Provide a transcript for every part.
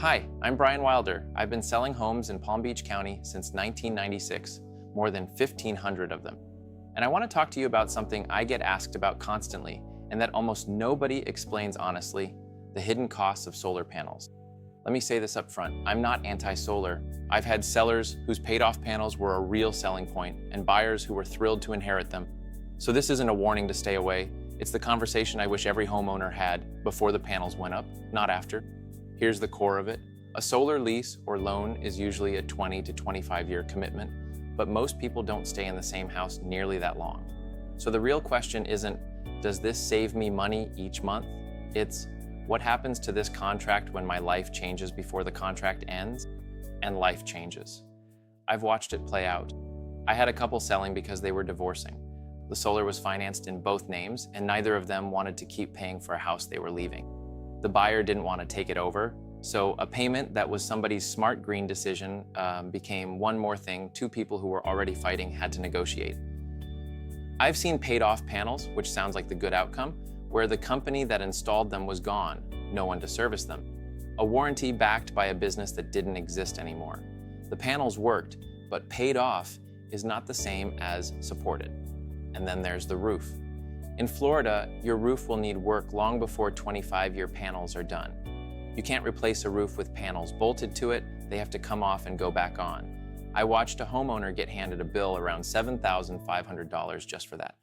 Hi, I'm Brian Wilder. I've been selling homes in Palm Beach County since 1996, more than 1,500 of them. And I want to talk to you about something I get asked about constantly and that almost nobody explains honestly: the hidden costs of solar panels. Let me say this up front. I'm not anti-solar. I've had sellers whose paid-off panels were a real selling point and buyers who were thrilled to inherit them. So this isn't a warning to stay away. It's the conversation I wish every homeowner had before the panels went up, not after. Here's the core of it. A solar lease or loan is usually a 20 to 25-year commitment, but most people don't stay in the same house nearly that long. So the real question isn't, does this save me money each month? It's, what happens to this contract when my life changes before the contract ends? And life changes. I've watched it play out. I had a couple selling because they were divorcing. The solar was financed in both names, and neither of them wanted to keep paying for a house they were leaving. The buyer didn't want to take it over, so a payment that was somebody's smart green decision became one more thing two people who were already fighting had to negotiate. I've seen paid off panels, which sounds like the good outcome, where the company that installed them was gone, no one to service them. A warranty backed by a business that didn't exist anymore. The panels worked, but paid off is not the same as supported. And then there's the roof. In Florida, your roof will need work long before 25-year panels are done. You can't replace a roof with panels bolted to it. They have to come off and go back on. I watched a homeowner get handed a bill around $7,500 just for that.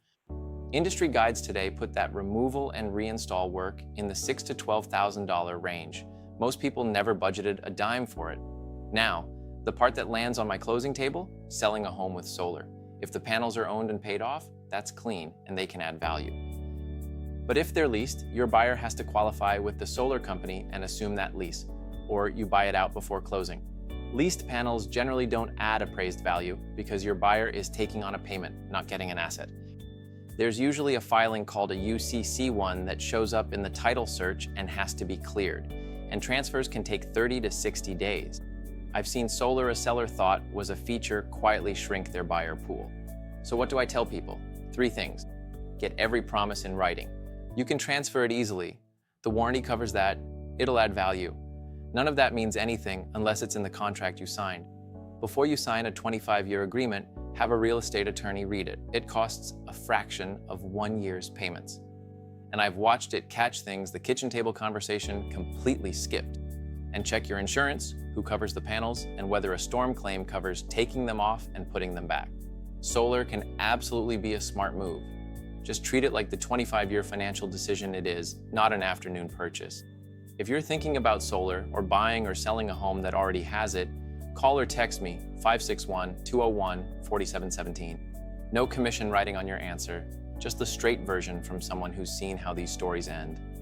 Industry guides today put that removal and reinstall work in the $6,000 to $12,000 range. Most people never budgeted a dime for it. Now, the part that lands on my closing table, selling a home with solar. If the panels are owned and paid off, that's clean and they can add value. But if they're leased, your buyer has to qualify with the solar company and assume that lease, or you buy it out before closing. Leased panels generally don't add appraised value because your buyer is taking on a payment, not getting an asset. There's usually a filing called a UCC1 that shows up in the title search and has to be cleared, and transfers can take 30 to 60 days. I've seen solar a seller thought was a feature quietly shrink their buyer pool. So what do I tell people? 3 things. Get every promise in writing. You can transfer it easily. The warranty covers that. It'll add value. None of that means anything unless it's in the contract you signed. Before you sign a 25-year agreement, have a real estate attorney read it. It costs a fraction of 1 year's payments. And I've watched it catch things the kitchen table conversation completely skipped. And check your insurance, who covers the panels, and whether a storm claim covers taking them off and putting them back. Solar can absolutely be a smart move. Just treat it like the 25-year financial decision it is, not an afternoon purchase. If you're thinking about solar or buying or selling a home that already has it, call or text me 561-201-4717. No commission writing on your answer, just the straight version from someone who's seen how these stories end.